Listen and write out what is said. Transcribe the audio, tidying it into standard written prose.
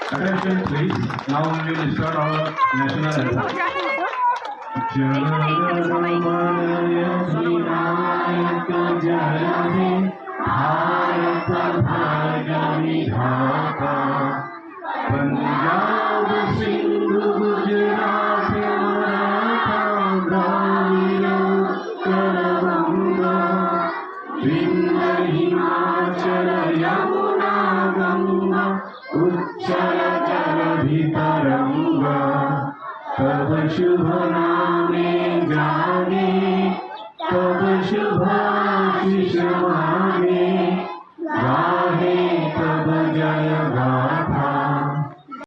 Attention please, now we will start our national anthem. Bharat भाग्य विधाता पंजाब सिंधु गुजरात मराठा द्राविड़ उत्कल बंगा विंध्य हिमाचल यमुना गंगा उच्चल जलधितरंगा तब शुभ नामे जागे तब शुभाशीष मांगे